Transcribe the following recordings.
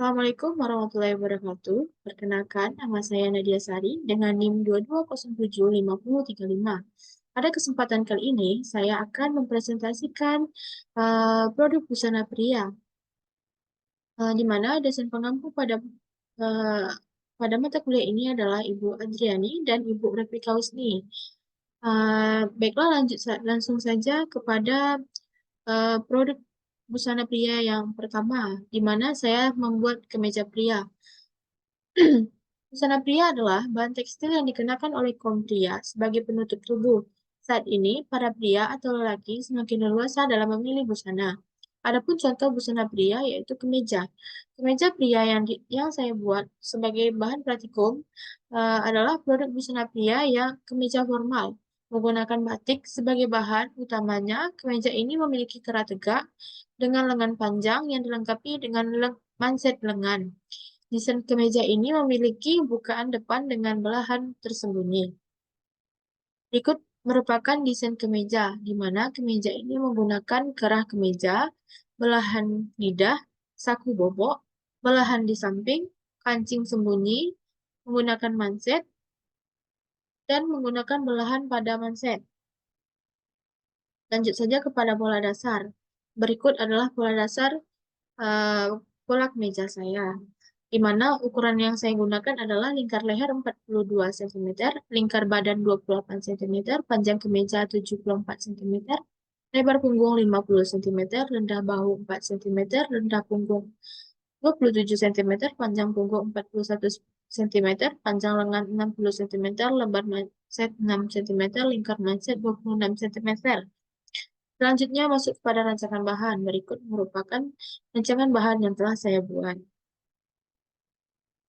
Assalamualaikum warahmatullahi wabarakatuh. Perkenalkan, nama saya Nadia Sari dengan NIM 22075035. Pada kesempatan kali ini, saya akan mempresentasikan produk busana pria, di mana dosen pengampu eh, pada mata kuliah ini adalah Ibu Adriani dan Ibu Replika Wisni. Baiklah, langsung saja kepada produk busana pria yang pertama, di mana saya membuat kemeja pria. Busana pria adalah bahan tekstil yang dikenakan oleh kaum pria sebagai penutup tubuh. Saat ini, para pria atau lelaki semakin leluasa dalam memilih busana. Adapun contoh busana pria yaitu kemeja. Kemeja pria yang saya buat sebagai bahan praktikum adalah produk busana pria yang kemeja formal. Menggunakan batik sebagai bahan utamanya, kemeja ini memiliki kerat tegak dengan lengan panjang yang dilengkapi dengan manset lengan. Desain kemeja ini memiliki bukaan depan dengan belahan tersembunyi. Berikut merupakan desain kemeja, di mana kemeja ini menggunakan kerah kemeja, belahan lidah, saku bobok, belahan di samping, kancing sembunyi, menggunakan manset, dan menggunakan belahan pada manset. Lanjut saja kepada pola dasar. Berikut adalah pola dasar eh, pola kemeja saya, di mana ukuran yang saya gunakan adalah lingkar leher 42 cm, lingkar badan 28 cm, panjang kemeja 74 cm, lebar punggung 50 cm, rendah bahu 4 cm, rendah punggung 27 cm, panjang punggung 41 cm, panjang lengan 60 cm, lebar manset 6 cm, lingkar manset 26 cm. Selanjutnya masuk pada rancangan bahan. Berikut merupakan rancangan bahan yang telah saya buat.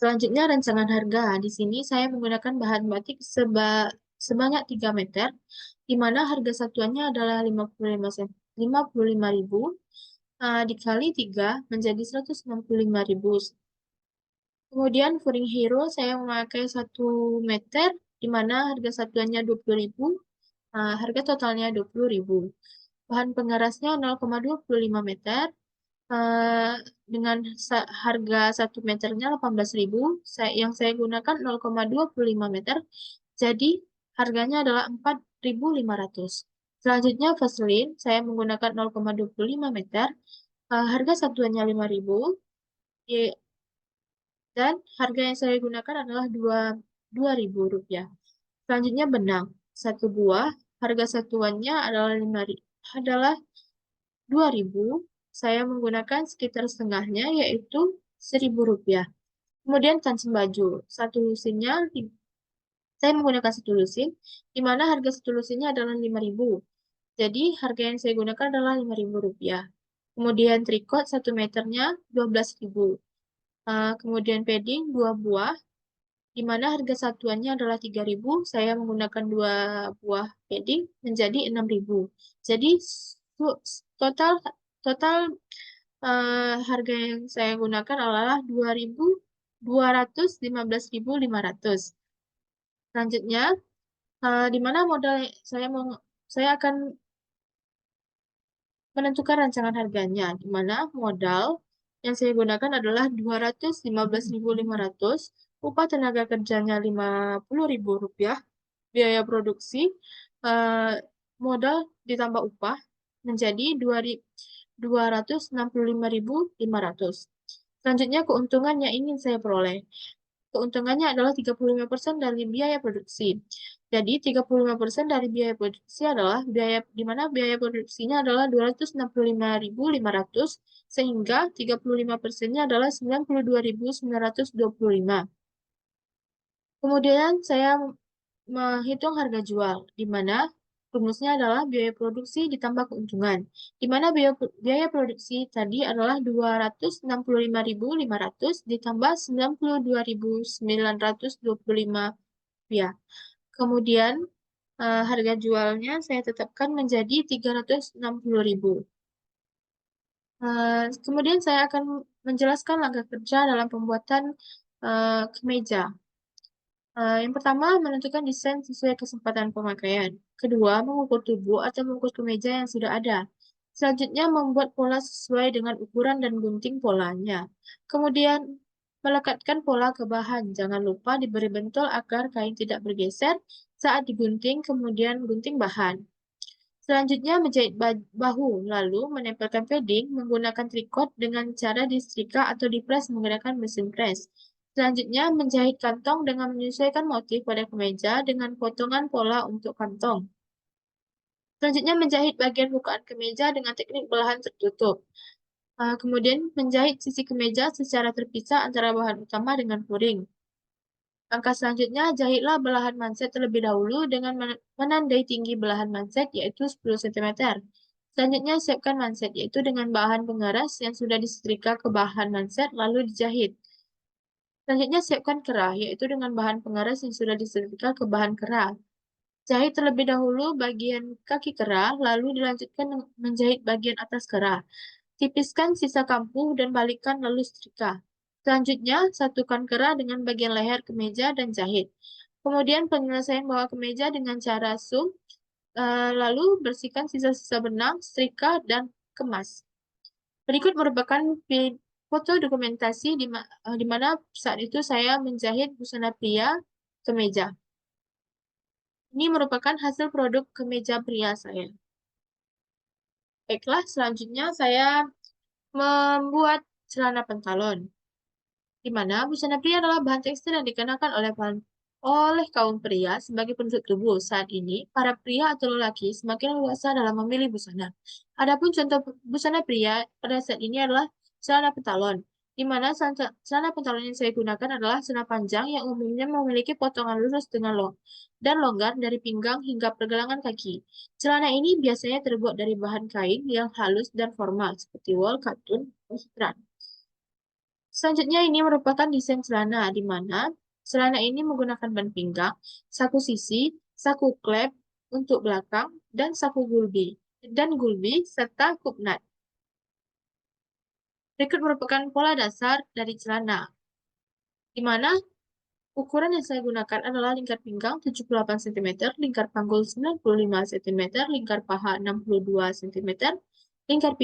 Selanjutnya rancangan harga. Di sini saya menggunakan bahan batik sebanyak 3 meter, di mana harga satuannya adalah 55.000 dikali 3 menjadi 165.000. Kemudian Furing Hero saya memakai 1 meter, di mana harga satuannya 20.000, harga totalnya 20.000. Bahan pengerasnya 0,25 meter, eh, dengan harga 1 meternya 18.000, yang saya gunakan 0,25 meter, jadi harganya adalah 4.500. Selanjutnya Vaseline, saya menggunakan 0,25 meter, harga satuannya 5.000, dan harga yang saya gunakan adalah 2.000 rupiah. Selanjutnya benang, satu buah, harga satuannya adalah 2.000. Saya menggunakan sekitar setengahnya, yaitu 1.000 rupiah. Kemudian kancing baju, satu lusinnya, saya menggunakan satu lusin, di mana harga satu lusinnya adalah 5.000. Jadi harga yang saya gunakan adalah 5.000 rupiah. Kemudian trikot 1 meternya 12.000. Kemudian padding 2 buah, di mana harga satuannya adalah 3.000. Saya menggunakan 2 buah padding menjadi 6.000. Jadi total total harga yang saya gunakan adalah 215.500. Selanjutnya, di mana modal saya akan menentukan rancangan harganya, di mana modal yang saya gunakan adalah 215.500, upah tenaga kerjanya 50.000 rupiah, biaya produksi, eh, modal ditambah upah menjadi 265.500. Selanjutnya, keuntungan yang ingin saya peroleh. Keuntungannya adalah 35% dari biaya produksi. Jadi, 35% dari biaya produksi adalah di mana biaya produksinya adalah 265.500, sehingga 35%-nya adalah 92.925. Kemudian saya menghitung harga jual, di mana rumusnya adalah biaya produksi ditambah keuntungan, di mana biaya produksi tadi adalah 265.500 ditambah 92.925 rupiah. Kemudian harga jualnya saya tetapkan menjadi 360.000. Kemudian saya akan menjelaskan langkah kerja dalam pembuatan kemeja. Yang pertama, menentukan desain sesuai kesempatan pemakaian. Kedua, mengukur tubuh atau mengukur kemeja yang sudah ada. Selanjutnya, membuat pola sesuai dengan ukuran dan gunting polanya. Kemudian, melekatkan pola ke bahan. Jangan lupa diberi bentol agar kain tidak bergeser saat digunting, kemudian gunting bahan. Selanjutnya, menjahit bahu, lalu menempelkan padding menggunakan trikot dengan cara disetrika atau dipres menggunakan mesin pres. Selanjutnya, menjahit kantong dengan menyesuaikan motif pada kemeja dengan potongan pola untuk kantong. Selanjutnya, menjahit bagian bukaan kemeja dengan teknik belahan tertutup. Kemudian, menjahit sisi kemeja secara terpisah antara bahan utama dengan puring. Langkah selanjutnya, jahitlah belahan manset terlebih dahulu dengan menandai tinggi belahan manset, yaitu 10 cm. Selanjutnya, siapkan manset, yaitu dengan bahan pengeras yang sudah disetrika ke bahan manset, lalu dijahit. Selanjutnya, siapkan kerah, yaitu dengan bahan pengeras yang sudah disetrika ke bahan kerah. Jahit terlebih dahulu bagian kaki kerah, lalu dilanjutkan menjahit bagian atas kerah. Tipiskan sisa kampuh dan balikkan lalu setrika. Selanjutnya, satukan kerah dengan bagian leher kemeja dan jahit. Kemudian penyelesaian bawah kemeja dengan cara zoom, lalu bersihkan sisa-sisa benang, setrika, dan kemas. Berikut merupakan foto dokumentasi di mana saat itu saya menjahit busana pria kemeja. Ini merupakan hasil produk kemeja pria saya. Baiklah, selanjutnya saya membuat celana pentalon, di mana busana pria adalah bahan tekstil yang dikenakan oleh kaum pria sebagai penutup tubuh. Saat ini, para pria atau lelaki semakin leluasa dalam memilih busana. Adapun contoh busana pria pada saat ini adalah celana pentalon, di mana celana pentalon yang saya gunakan adalah celana panjang yang umumnya memiliki potongan lurus dengan dan longgar dari pinggang hingga pergelangan kaki. Celana ini biasanya terbuat dari bahan kain yang halus dan formal, seperti wol, katun, atau sutran. Selanjutnya ini merupakan desain celana, di mana celana ini menggunakan ban pinggang, saku sisi, saku klep untuk belakang, dan saku gulbi, serta kupnat. Berikut merupakan pola dasar dari celana, di mana ukuran yang saya gunakan adalah lingkar pinggang 78 cm, lingkar panggul 95 cm, lingkar paha 62 cm, lingkar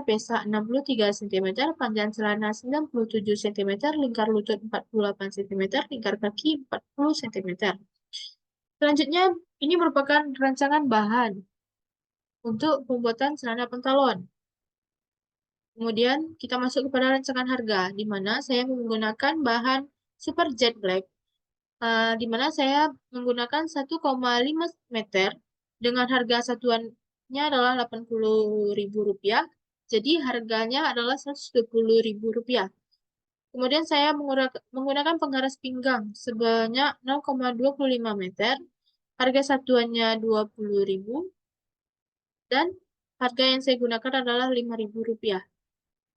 pesa 63 cm, panjang celana 97 cm, lingkar lutut 48 cm, lingkar kaki 40 cm. Selanjutnya, ini merupakan rancangan bahan untuk pembuatan celana pentalon. Kemudian kita masuk kepada rancangan harga, di mana saya menggunakan bahan Super Jet Black, di mana saya menggunakan 1,5 meter dengan harga satuannya adalah Rp80.000. Jadi harganya adalah Rp120.000. Kemudian saya menggunakan pengaras pinggang sebanyak 0,25 meter. Harga satuannya Rp20.000 dan harga yang saya gunakan adalah Rp5.000.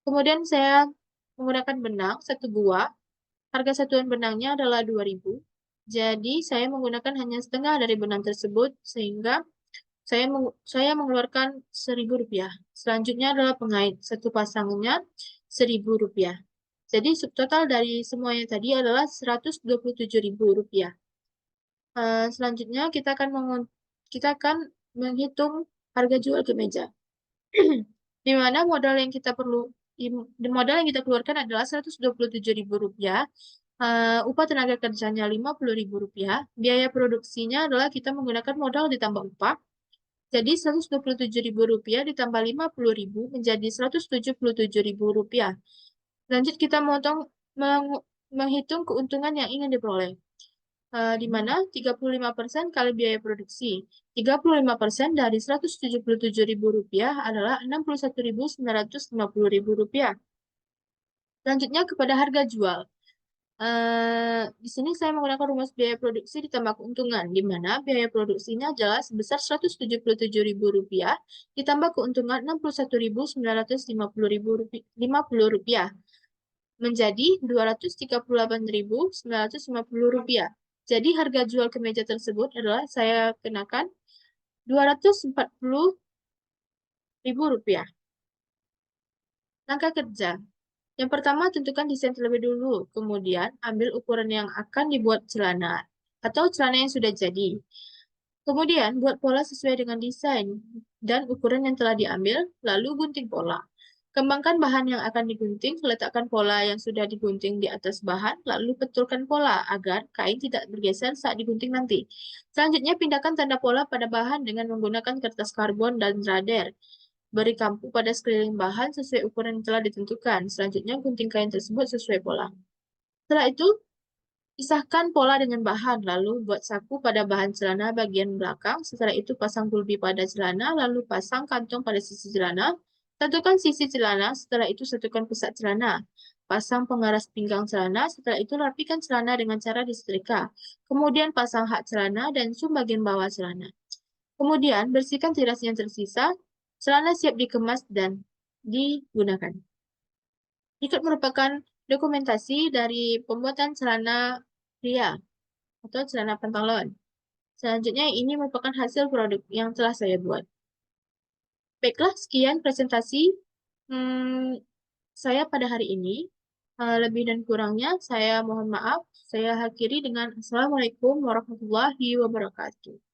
Kemudian saya menggunakan benang satu buah. Harga satuan benangnya adalah Rp2.000. Jadi, saya menggunakan hanya setengah dari benang tersebut, sehingga saya mengeluarkan Rp1.000. Selanjutnya adalah pengait. Satu pasangnya Rp1.000. Jadi, subtotal dari semuanya tadi adalah Rp127.000. Selanjutnya, kita akan menghitung harga jual kemeja. Di mana modal yang kita keluarkan adalah Rp127.000. Upah tenaga kerjanya Rp50.000. Biaya produksinya adalah kita menggunakan modal ditambah upah. Jadi Rp127.000 ditambah Rp50.000 menjadi Rp177.000. Lanjut kita menghitung keuntungan yang ingin diperoleh. Di mana 35% kali biaya produksi. 35% dari Rp177.000 adalah Rp61.950.000. Selanjutnya kepada harga jual. Di sini saya menggunakan rumus biaya produksi ditambah keuntungan, di mana biaya produksinya adalah sebesar Rp177.000 ditambah keuntungan Rp61.950.000 menjadi Rp238.950. Jadi harga jual kemeja tersebut adalah saya kenakan Rp240.000. Langkah kerja. Yang pertama, tentukan desain terlebih dulu. Kemudian, ambil ukuran yang akan dibuat celana atau celana yang sudah jadi. Kemudian, buat pola sesuai dengan desain. dan ukuran yang telah diambil, lalu gunting pola. Kembangkan bahan yang akan digunting, letakkan pola yang sudah digunting di atas bahan, lalu betulkan pola agar kain tidak bergeser saat digunting nanti. Selanjutnya, pindahkan tanda pola pada bahan dengan menggunakan kertas karbon dan rader. Beri kampu pada sekeliling bahan sesuai ukuran yang telah ditentukan. Selanjutnya, gunting kain tersebut sesuai pola. Setelah itu, pisahkan pola dengan bahan, lalu buat saku pada bahan celana bagian belakang. Setelah itu, pasang gulbi pada celana, lalu pasang kantong pada sisi celana. Satukan sisi celana, setelah itu satukan pusat celana. Pasang pengaras pinggang celana, setelah itu rapikan celana dengan cara disetrika. Kemudian pasang hak celana dan sum bagian bawah celana. Kemudian bersihkan tiras yang tersisa. Celana siap dikemas dan digunakan. Berikut merupakan dokumentasi dari pembuatan celana pria atau celana pantalon. Selanjutnya, ini merupakan hasil produk yang telah saya buat. Baiklah, sekian presentasi saya pada hari ini. Lebih dan kurangnya, saya mohon maaf. Saya akhiri dengan Assalamualaikum warahmatullahi wabarakatuh.